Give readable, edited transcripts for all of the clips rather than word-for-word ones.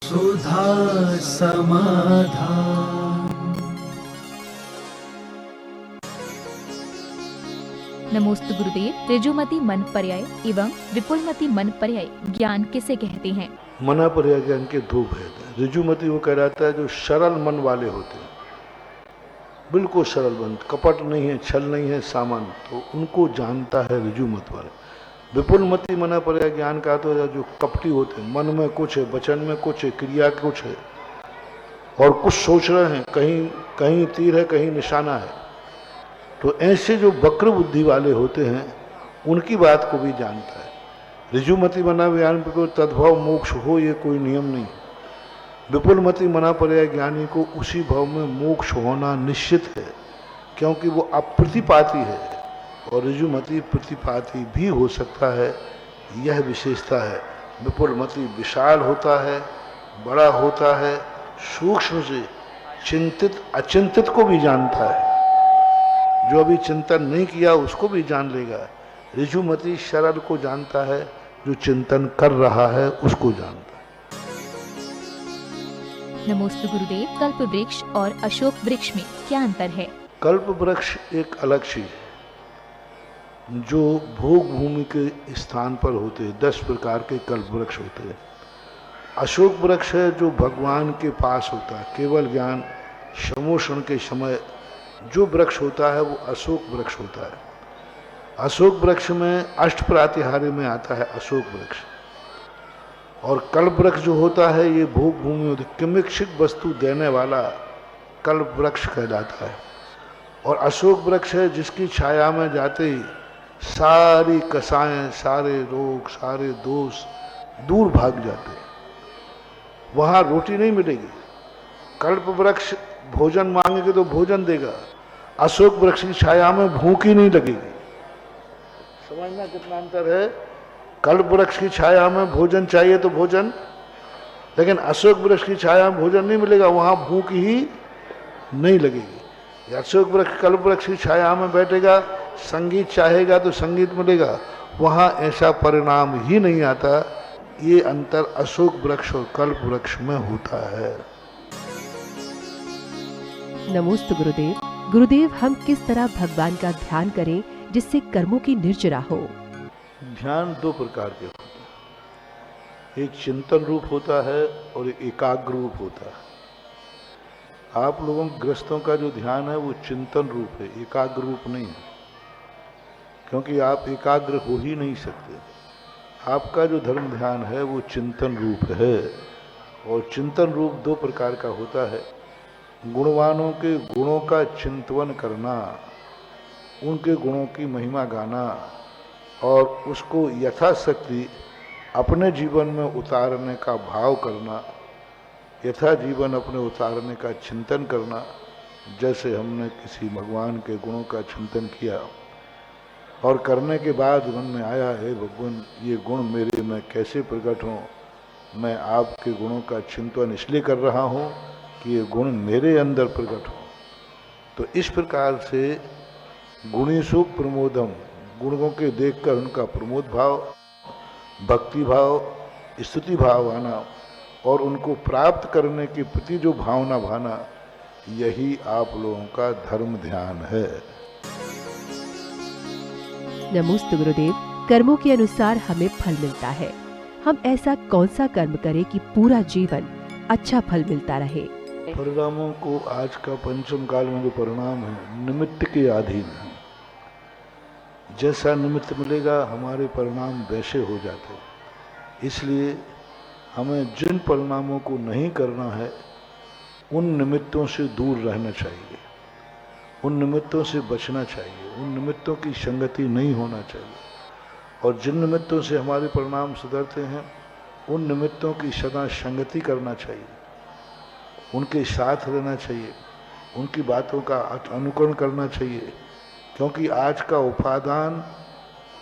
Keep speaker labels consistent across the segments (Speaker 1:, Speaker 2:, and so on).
Speaker 1: सुधा समाधान।
Speaker 2: नमोस्तु गुरुदेव। ऋजुमति मन पर्याय एवं विपुलमति मन पर्याय ज्ञान किसे कहते हैं?
Speaker 3: मना पर्याय ज्ञान के दो भेद हैं। ऋजुमति वो कहलाता है जो सरल मन वाले होते हैं, बिल्कुल सरल मन, कपट नहीं है, छल नहीं है, सामान्य, तो उनको जानता है ऋजुमत वाले। विपुलमति मना पर्याय ज्ञान का तो जो कपटी होते हैं, मन में कुछ है, वचन में कुछ है, क्रिया कुछ है और कुछ सोच रहे हैं, कहीं कहीं तीर है, कहीं निशाना है, तो ऐसे जो वक्र बुद्धि वाले होते हैं उनकी बात को भी जानता है। ऋजुमति मना ज्ञान को तद्भव मोक्ष हो ये कोई नियम नहीं। विपुलमति मना पर्याय ज्ञानी को उसी भाव में मोक्ष होना निश्चित है, क्योंकि वो अप्रतिपाती है और ऋजुमति प्रतिपाती भी हो सकता है, यह विशेषता है। विपुलमति विशाल होता है, बड़ा होता है, सूक्ष्म से चिंतित अचिंतित को भी जानता है, जो अभी चिंतन नहीं किया उसको भी जान लेगा। ऋजुमति सरल को जानता है, जो चिंतन कर रहा है उसको जानता है।
Speaker 2: नमोस्तु गुरुदेव। कल्प वृक्ष और अशोक वृक्ष में क्या अंतर है?
Speaker 3: कल्प वृक्ष एक अलग चीज है जो भोग भूमि के स्थान पर होते हैं। 10 प्रकार के कल्प वृक्ष होते हैं। अशोक वृक्ष है जो भगवान के पास होता है, केवल ज्ञान समोषण के समय जो वृक्ष होता है वो अशोक वृक्ष होता है। अशोक वृक्ष में अष्ट प्रातिहार्य में आता है अशोक वृक्ष। और कल्प वृक्ष जो होता है ये भोग भूमि होती है, किमिक्षिक वस्तु देने वाला कल्प वृक्ष कहलाता है। और अशोक वृक्ष है जिसकी छाया में जाते ही सारी कसाएं, सारे रोग, सारे दोष दूर भाग जाते हैं। वहाँ रोटी नहीं मिलेगी। कल्प वृक्ष भोजन मांगेंगे तो भोजन देगा, अशोक वृक्ष की छाया में भूख ही नहीं लगेगी। समझना कितना अंतर है। कल्प वृक्ष की छाया में भोजन चाहिए तो भोजन, लेकिन अशोक वृक्ष की छाया में भोजन नहीं मिलेगा, वहां भूख ही नहीं लगेगी। अशोक वृक्ष कल्प वृक्ष की छाया में बैठेगा, संगीत चाहेगा तो संगीत मिलेगा, वहां ऐसा परिणाम ही नहीं आता। ये अंतर अशोक वृक्ष और कल्प वृक्ष में होता है।
Speaker 4: नमोस्तु गुरुदेव। गुरुदेव, हम किस तरह भगवान का ध्यान करें जिससे कर्मों की निर्जरा हो?
Speaker 3: ध्यान 2 प्रकार के होते हैं, एक चिंतन रूप होता है और एक एकाग्र रूप होता है। आप लोगों ग्रस्तों का जो ध्यान है वो चिंतन रूप है, एकाग्र रूप नहीं है, क्योंकि आप एकाग्र हो ही नहीं सकते। आपका जो धर्म ध्यान है वो चिंतन रूप है। और चिंतन रूप 2 प्रकार का होता है। गुणवानों के गुणों का चिंतन करना, उनके गुणों की महिमा गाना और उसको यथाशक्ति अपने जीवन में उतारने का भाव करना, यथा जीवन अपने उतारने का चिंतन करना। जैसे हमने किसी भगवान के गुणों का चिंतन किया और करने के बाद मन में आया, हे भगवान ये गुण मेरे में कैसे प्रकट हों, मैं आपके गुणों का चिंतन इसलिए कर रहा हूँ कि ये गुण मेरे अंदर प्रकट हो। तो इस प्रकार से गुणेषु प्रमोदम, गुणों के देखकर उनका प्रमोद भाव, भक्ति भाव, स्तुति भाव आना और उनको प्राप्त करने के प्रति जो भावना भाना, यही आप लोगों का धर्म ध्यान है।
Speaker 4: नमोस्तु गुरुदेव। कर्मों के अनुसार हमें फल मिलता है। हम ऐसा कौन सा कर्म करें कि पूरा जीवन अच्छा फल मिलता रहे?
Speaker 3: परिणामों को आज का पंचम काल में जो परिणाम है निमित्त के अधीन है। जैसा निमित्त मिलेगा हमारे परिणाम वैसे हो जाते हैं। इसलिए हमें जिन परिणामों को नहीं करना है उन निमित्तों से दूर रहना चाहिए, उन निमित्तों से बचना चाहिए, उन निमित्तों की संगति नहीं होना चाहिए। और जिन निमित्तों से हमारे परिणाम सुधरते हैं उन निमित्तों की सदा संगति करना चाहिए, उनके साथ रहना चाहिए, उनकी बातों का अनुकरण करना चाहिए। क्योंकि आज का उपादान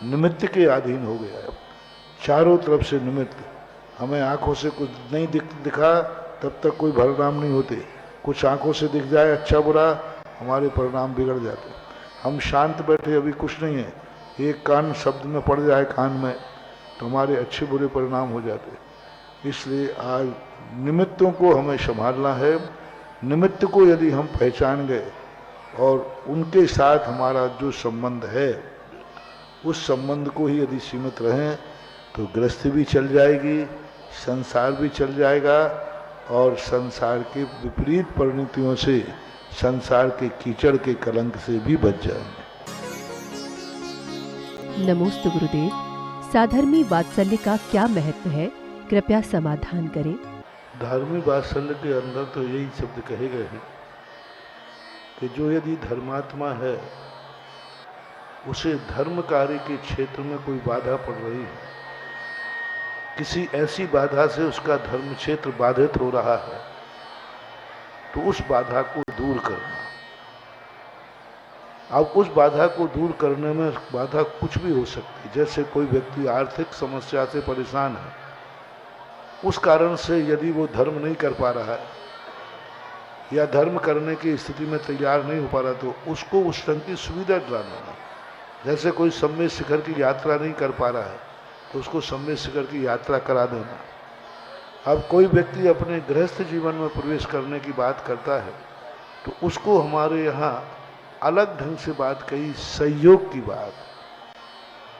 Speaker 3: निमित्त के अधीन हो गया है। चारों तरफ से निमित्त, हमें आंखों से कुछ नहीं दिखा तब तक कोई परिणाम नहीं होते। कुछ आंखों से दिख जाए अच्छा बुरा, हमारे परिणाम बिगड़ जाते। हम शांत बैठे अभी कुछ नहीं है, एक कान शब्द में पड़ जाए कान में तो हमारे अच्छे बुरे परिणाम हो जाते। इसलिए आज निमित्तों को हमें संभालना है। निमित्त को यदि हम पहचान गए और उनके साथ हमारा जो संबंध है उस संबंध को ही यदि सीमित रहें तो गृहस्थी भी चल जाएगी, संसार भी चल जाएगा और संसार के विपरीत परिणतियों से, संसार के कीचड़ के कलंक से भी बच जाएंगे।
Speaker 4: नमोस्तु गुरुदेव। साधर्मी वात्सल्य का क्या महत्व है, कृपया समाधान करें।
Speaker 3: धार्मिक वात्सल्य के अंदर तो यही शब्द कहे गए हैं कि जो यदि धर्मात्मा है उसे धर्म कार्य के क्षेत्र में कोई बाधा पड़ रही है, किसी ऐसी बाधा से उसका धर्म क्षेत्र बाधित हो रहा है, तो उस बाधा को दूर करना। अब उस बाधा को दूर करने में बाधा कुछ भी हो सकती है। जैसे कोई व्यक्ति आर्थिक समस्या से परेशान है, उस कारण से यदि वो धर्म नहीं कर पा रहा है या धर्म करने की स्थिति में तैयार नहीं हो पा रहा, तो उसको उस ढंग की सुविधा दिलाना। जैसे कोई सम्मेद शिखर की यात्रा नहीं कर पा रहा है तो उसको सम्मेद शिखर की यात्रा करा देना। अब कोई व्यक्ति अपने गृहस्थ जीवन में प्रवेश करने की बात करता है तो उसको हमारे यहाँ अलग ढंग से बात कही, सहयोग की बात।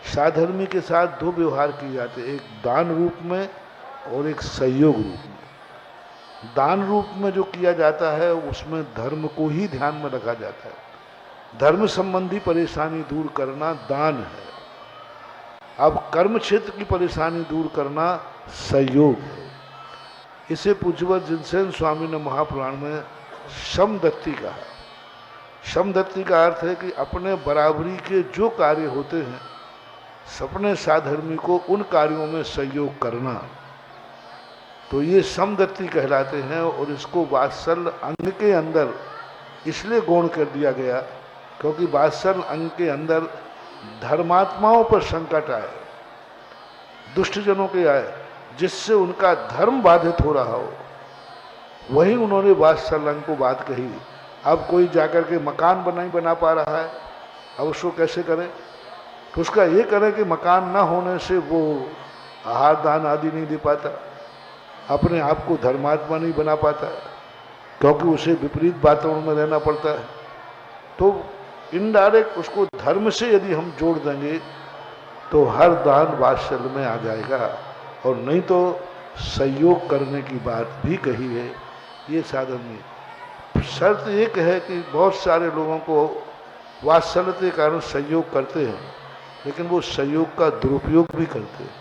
Speaker 3: साधर्मी के साथ दो व्यवहार किए जाते हैं, एक दान रूप में और एक सहयोग रूप में। दान रूप में जो किया जाता है उसमें धर्म को ही ध्यान में रखा जाता है। धर्म संबंधी परेशानी दूर करना दान है। अब कर्म क्षेत्र की परेशानी दूर करना सहयोग है। इसे पूज्यवर जिनसेन स्वामी ने महापुराण में समदत्ति कहा। समदत्ति का अर्थ है कि अपने बराबरी के जो कार्य होते हैं सपने साधर्मी को उन कार्यों में सहयोग करना, तो ये समदत्ति कहलाते हैं। और इसको वात्सल्य अंग के अंदर इसलिए गौण कर दिया गया क्योंकि वात्सल्य अंग के अंदर धर्मात्माओं पर संकट आए, दुष्टजनों के आए, जिससे उनका धर्म बाधित हो रहा हो, वही उन्होंने वात्सल्य अंग को बात कही। अब कोई जाकर के मकान नहीं बना पा रहा है, अब उसको कैसे करें? तो उसका ये करें कि मकान ना होने से वो आहार दान आदि नहीं दे पाता, अपने आप को धर्मात्मा नहीं बना पाता क्योंकि उसे विपरीत वातावरण में रहना पड़ता है। तो इनडायरेक्ट उसको धर्म से यदि हम जोड़ देंगे तो हर दान वात्सल्य में आ जाएगा। और नहीं तो सहयोग करने की बात भी कही है। ये साधन में शर्त एक है कि बहुत सारे लोगों को वात्सल्य के कारण सहयोग करते हैं, लेकिन वो सहयोग का दुरुपयोग भी करते हैं।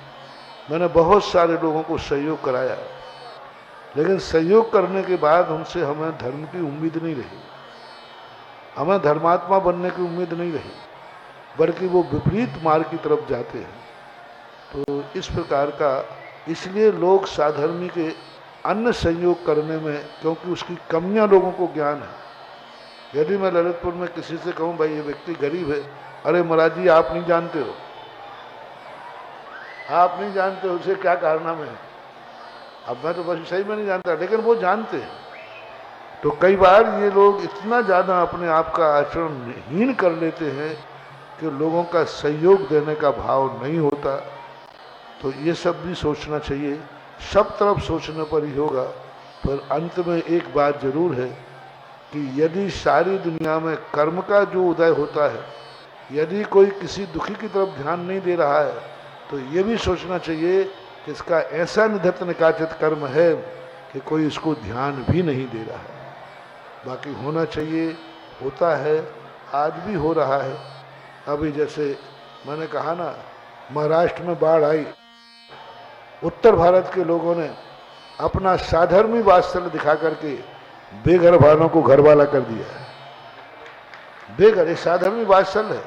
Speaker 3: मैंने बहुत सारे लोगों को सहयोग कराया, लेकिन सहयोग करने के बाद उनसे हमें धर्म की उम्मीद नहीं रही, हमें धर्मात्मा बनने की उम्मीद नहीं रही, बल्कि वो विपरीत मार्ग की तरफ जाते हैं। तो इस प्रकार का इसलिए लोग साधर्मी के अन्य संयोग करने में, क्योंकि उसकी कमियां लोगों को ज्ञान है। यदि मैं ललितपुर में किसी से कहूं भाई ये व्यक्ति गरीब है, अरे महाराज जी आप नहीं जानते हो, आप नहीं जानते हो उसे क्या कारनामे है। अब मैं तो बस सही में नहीं जानता, लेकिन वो जानते हैं। तो कई बार ये लोग इतना ज़्यादा अपने आप का आचरण हीन कर लेते हैं कि लोगों का सहयोग देने का भाव नहीं होता। तो ये सब भी सोचना चाहिए, सब तरफ सोचने पर ही होगा। पर अंत में एक बात जरूर है कि यदि सारी दुनिया में कर्म का जो उदय होता है, यदि कोई किसी दुखी की तरफ ध्यान नहीं दे रहा है, तो ये भी सोचना चाहिए कि इसका ऐसा निधत्त निकाचित कर्म है कि कोई इसको ध्यान भी नहीं दे रहा है। बाकी होना चाहिए, होता है, आज भी हो रहा है। अभी जैसे मैंने कहा ना, महाराष्ट्र में बाढ़ आई, उत्तर भारत के लोगों ने अपना साधर्मी वात्सल्य दिखा करके बेघर वालों को घरवाला कर दिया है। बेघर ये साधर्मी वात्सल्य है।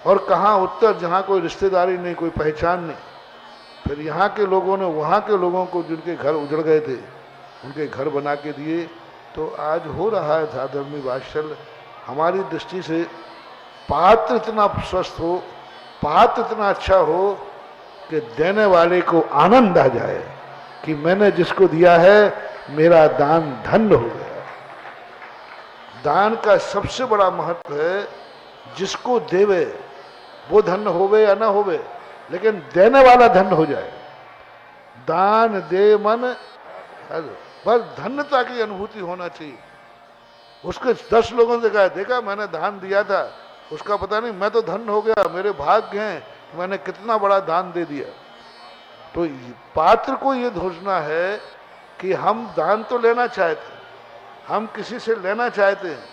Speaker 3: और कहाँ उत्तर, जहाँ कोई रिश्तेदारी नहीं, कोई पहचान नहीं, फिर यहाँ के लोगों ने वहाँ के लोगों को जिनके घर उजड़ गए थे उनके घर बना के दिए। तो आज हो रहा है साधर्मी वात्सल्य। हमारी दृष्टि से पात्र इतना स्वस्थ हो, पात्र इतना अच्छा हो कि देने वाले को आनंद आ जाए कि मैंने जिसको दिया है मेरा दान धन्य हो गया। दान का सबसे बड़ा महत्व है, जिसको देवे वो धन्य होवे या ना होवे, लेकिन देने वाला धन्य हो जाए। दान दे मन, बस धन्यता की अनुभूति होना चाहिए। उसके 10 लोगों से कहा, देखा मैंने दान दिया था, उसका पता नहीं मैं तो धन्य हो गया, मेरे भाग्य हैं कि मैंने कितना बड़ा दान दे दिया। तो पात्र को ये सोचना है कि हम दान तो लेना चाहते, हम किसी से लेना चाहते हैं,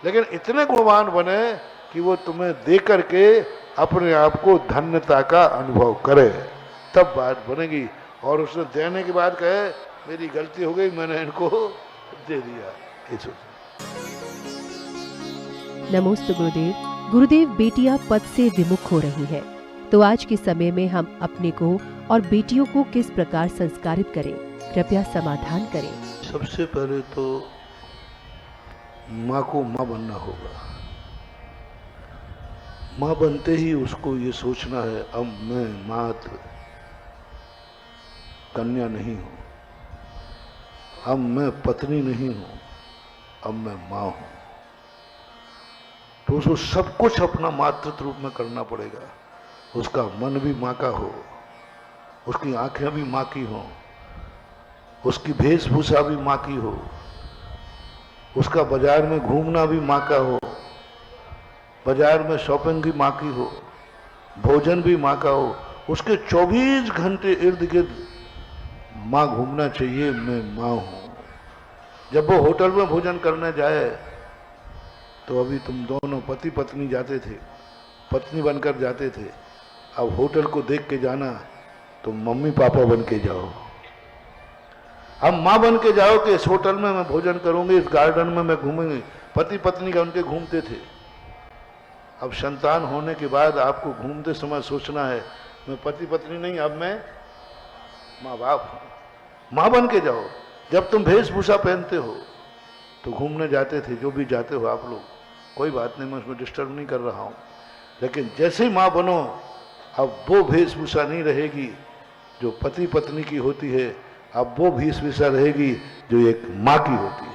Speaker 3: लेकिन इतने गुणवान बने कि वो तुम्हें दे करके अपने आप को धन्यता का अनुभव करे, तब बात बनेगी। और उसने देने के बाद कहे मेरी गलती हो गई, मैंने इनको दे दिया। ये सोच।
Speaker 4: नमोस्तु गुरुदेव। गुरुदेव, बेटियां पद से विमुख हो रही हैं, तो आज के समय में हम अपने को और बेटियों को किस प्रकार संस्कारित करें, कृपया समाधान करें।
Speaker 3: सबसे पहले तो माँ को माँ बनना होगा। माँ बनते ही उसको ये सोचना है, अब मैं मात्र कन्या नहीं हूँ, अब मैं पत्नी नहीं हूँ, अब मैं माँ हूँ। तो उसको सब कुछ अपना मातृत्व रूप में करना पड़ेगा। उसका मन भी माँ का हो, उसकी आंखें भी माँ की हों, उसकी वेशभूषा भी माँ की हो, उसका बाजार में घूमना भी माँ का हो, बाजार में शॉपिंग भी माँ की हो, भोजन भी माँ का हो, उसके 24 घंटे इर्द गिर्द माँ घूमना चाहिए, मैं माँ हूँ। जब वो होटल में भोजन करने जाए तो अभी तुम दोनों पति पत्नी जाते थे, पत्नी बनकर जाते थे, अब होटल को देख के जाना तो मम्मी पापा बन के जाओ। अब माँ बन के जाओ कि इस होटल में मैं भोजन करूंगी, इस गार्डन में मैं घूमूंगी। पति पत्नी का उनके घूमते थे। अब संतान होने के बाद आपको घूमते समय सोचना है मैं पति पत्नी नहीं, अब मैं माँ बाप हूँ। माँ बन के जाओ। जब तुम वेशभूषा पहनते हो तो घूमने जाते थे, जो भी जाते हो आप लोग, कोई बात नहीं, मैं उसमें डिस्टर्ब नहीं कर रहा हूँ, लेकिन जैसे ही माँ बनो अब वो वेशभूषा नहीं रहेगी जो पति पत्नी की होती है, अब वो वेशभूषा रहेगी जो एक माँ की होती है।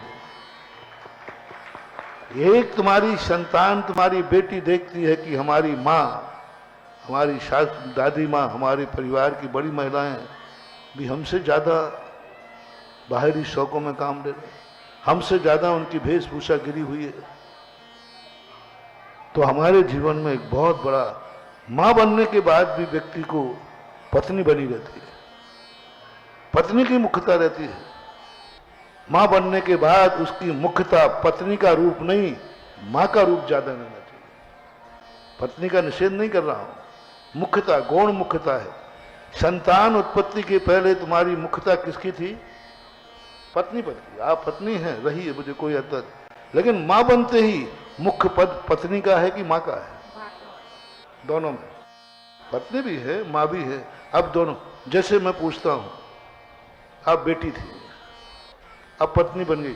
Speaker 3: एक तुम्हारी संतान, तुम्हारी बेटी देखती है कि हमारी माँ, हमारी सास, दादी माँ, हमारे परिवार की बड़ी महिलाएं भी हमसे ज़्यादा बाहरी शौकों में काम ले रहे, हमसे ज़्यादा उनकी वेशभूषा गिरी हुई है। तो हमारे जीवन में एक बहुत बड़ा, माँ बनने के बाद भी व्यक्ति को पत्नी बनी रहती है, पत्नी की मुख्यता रहती है। माँ बनने के बाद उसकी मुख्यता पत्नी का रूप नहीं, माँ का रूप ज्यादा लेना चाहिए। पत्नी का निषेध नहीं कर रहा हूं, मुख्यता, गौण मुख्यता है। संतान उत्पत्ति के पहले तुम्हारी मुख्यता किसकी थी? पत्नी पद की। आप पत्नी हैं, रही है, मुझे कोई अतर, लेकिन माँ बनते ही मुख्य पद पत्नी का है कि माँ का है? दोनों में, पत्नी भी है, माँ भी है। अब दोनों, जैसे मैं पूछता हूं, अब बेटी थी, अब पत्नी बन गई,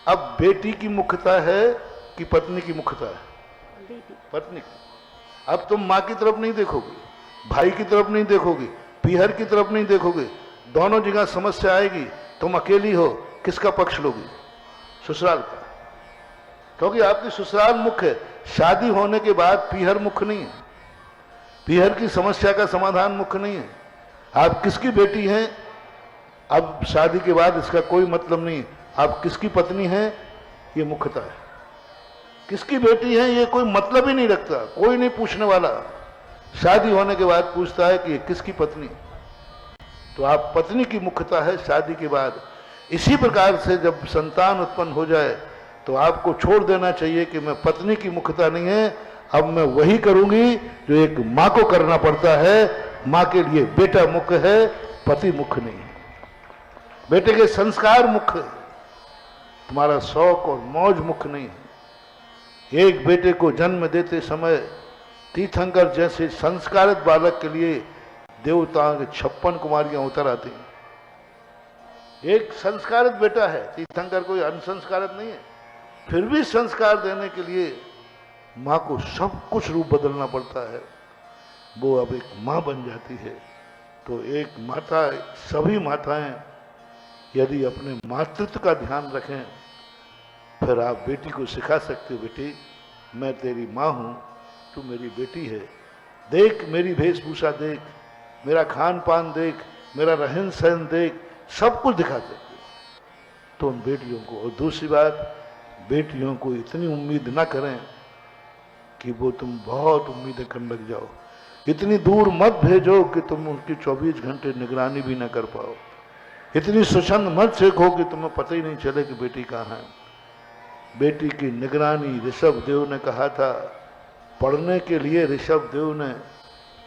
Speaker 3: अब बेटी की मुख्यता है कि पत्नी की मुख्यता है? पत्नी की। अब तुम माँ की तरफ नहीं देखोगे, भाई की तरफ नहीं देखोगे, पीहर की तरफ नहीं देखोगे, दोनों जगह समस्या आएगी। तुम अकेली हो, किसका पक्ष लोगी? ससुराल का, क्योंकि आपकी ससुराल मुख्य है। शादी होने के बाद पीहर मुख्य नहीं है, पीहर की समस्या का समाधान मुख्य नहीं है। आप किसकी बेटी हैं अब शादी के बाद इसका कोई मतलब नहीं। आप किसकी पत्नी हैं ये मुख्यता है, किसकी बेटी है ये कोई मतलब ही नहीं रखता, कोई नहीं पूछने वाला। शादी होने के बाद पूछता है कि ये किसकी पत्नी। तो आप पत्नी की मुख्यता है शादी के बाद। इसी प्रकार से जब संतान उत्पन्न हो जाए तो आपको छोड़ देना चाहिए कि मैं पत्नी की मुख्यता नहीं है, अब मैं वही करूंगी जो एक माँ को करना पड़ता है। माँ के लिए बेटा मुख्य है, पति मुख्य नहीं है। बेटे के संस्कार मुख्य है, तुम्हारा शौक और मौज मुख्य नहीं है। एक बेटे को जन्म देते समय तीर्थंकर जैसे संस्कारित बालक के लिए देवताओं के 56 कुमारियां उतर आती हैं। एक संस्कारित बेटा है, तीर्थंकर कोई अनसंस्कारित नहीं है, फिर भी संस्कार देने के लिए माँ को सब कुछ रूप बदलना पड़ता है। वो अब एक माँ बन जाती है। तो एक माता, सभी माताएं यदि अपने मातृत्व का ध्यान रखें, फिर आप बेटी को सिखा सकते हो, बेटी मैं तेरी माँ हूँ, तू मेरी बेटी है, देख मेरी वेशभूषा देख, मेरा खान पान देख, मेरा रहन सहन देख, सब कुछ दिखाते थे। तो उन बेटियों को, और दूसरी बात, बेटियों को इतनी उम्मीद ना करें कि वो तुम बहुत उम्मीदें करने लग जाओ। इतनी दूर मत भेजो कि तुम उनकी 24 घंटे निगरानी भी ना कर पाओ। इतनी स्वच्छंद मत सीखो कि तुम्हें पता ही नहीं चले कि बेटी कहाँ है। बेटी की निगरानी, ऋषभ देव ने कहा था, पढ़ने के लिए ऋषभ देव ने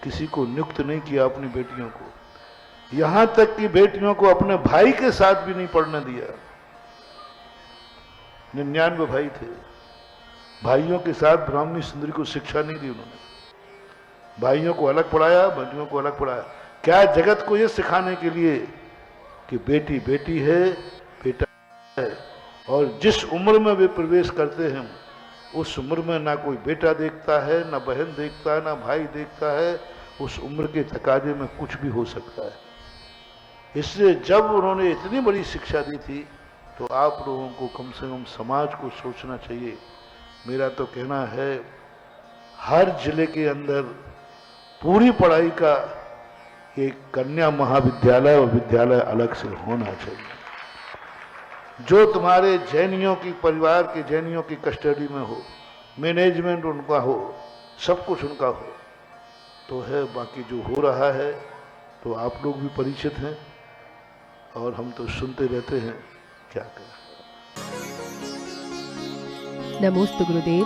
Speaker 3: किसी को नियुक्त नहीं किया अपनी बेटियों को। यहां तक कि बेटियों को अपने भाई के साथ भी नहीं पढ़ने दिया। 99 भाई थे, भाइयों के साथ ब्राह्मणी सुंदरी को शिक्षा नहीं दी उन्होंने। भाइयों को अलग पढ़ाया, बहनों को अलग पढ़ाया। क्या, जगत को यह सिखाने के लिए कि बेटी बेटी है, बेटा है, और जिस उम्र में वे प्रवेश करते हैं उस उम्र में ना कोई बेटा देखता है, ना बहन देखता है, ना भाई देखता है। उस उम्र के तकाजे में कुछ भी हो सकता है। इसलिए जब उन्होंने इतनी बड़ी शिक्षा दी थी तो आप लोगों को कम से कम समाज को सोचना चाहिए। मेरा तो कहना है, हर जिले के अंदर पूरी पढ़ाई का एक कन्या महाविद्यालय और विद्यालय अलग से होना चाहिए, जो तुम्हारे जैनियों की, परिवार के जैनियों की कस्टडी में हो, मैनेजमेंट उनका हो, सब कुछ उनका हो तो है। बाकी जो हो रहा है तो आप लोग भी परिचित हैं और हम तो सुनते रहते हैं, क्या करें।
Speaker 4: नमोस्तु गुरुदेव।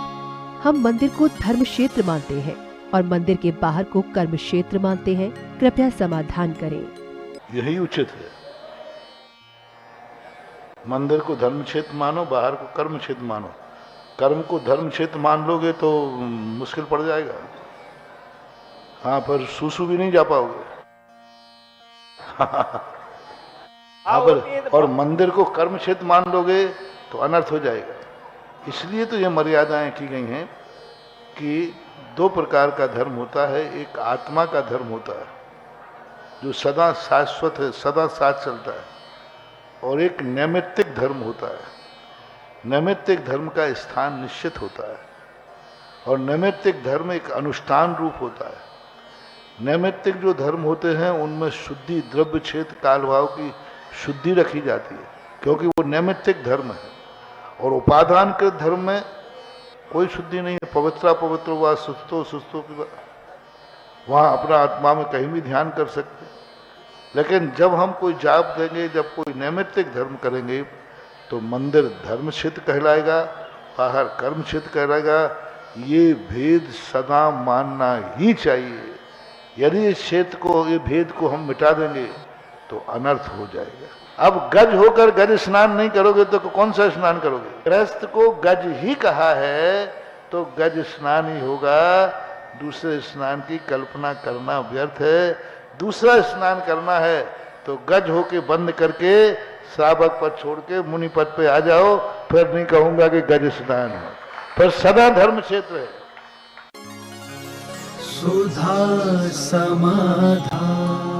Speaker 4: हम मंदिर को धर्म क्षेत्र मानते हैं और मंदिर के बाहर को कर्म क्षेत्र मानते हैं। कृपया समाधान करें।
Speaker 3: यही उचित है। मंदिर को धर्म क्षेत्र मानो, बाहर को कर्म क्षेत्र मानो। कर्म को धर्म क्षेत्र मान लोगे तो मुश्किल पड़ जाएगा। हाँ, पर सूसू भी नहीं जा पाओगे। और मंदिर को कर्म क्षेत्र मान लोगे तो अनर्थ हो जाएगा। इसलिए तो ये मर्यादाएं की गई हैं कि दो प्रकार का धर्म होता है। एक आत्मा का धर्म होता है जो सदा शाश्वत है, सदा साथ चलता है, और एक नैमित्तिक धर्म होता है। नैमित्तिक धर्म का स्थान निश्चित होता है और नैमित्तिक धर्म एक अनुष्ठान रूप होता है। नैमित्तिक जो धर्म होते हैं उनमें शुद्धि, द्रव्य क्षेत्र, काल भाव की शुद्धि रखी जाती है क्योंकि वो नैमित्तिक धर्म है। और उपादान के धर्म में कोई शुद्धि नहीं है। पवित्र पवित्र हुआ, सुस्तो सुस्तो की वहाँ अपना आत्मा में कहीं भी ध्यान कर सकते। लेकिन जब हम कोई जाप देंगे, जब कोई नैमित्तिक धर्म करेंगे तो मंदिर धर्म क्षेत्र कहलाएगा, बाहर कर्म क्षेत्र कहलाएगा। ये भेद सदा मानना ही चाहिए। यदि इस क्षेत्र को, ये भेद को हम मिटा देंगे तो अनर्थ हो जाएगा। अब गज होकर गज स्नान नहीं करोगे तो कौन सा स्नान करोगे? गृहस्थ को गज ही कहा है तो गज स्नान ही होगा। दूसरे स्नान की कल्पना करना व्यर्थ है। दूसरा स्नान करना है तो गज होके बंद करके श्रावक पद छोड़ के मुनि पद पे आ जाओ। फिर नहीं कहूंगा कि गज स्नान है, पर सदा धर्म क्षेत्र है।
Speaker 1: सुधा समाधान।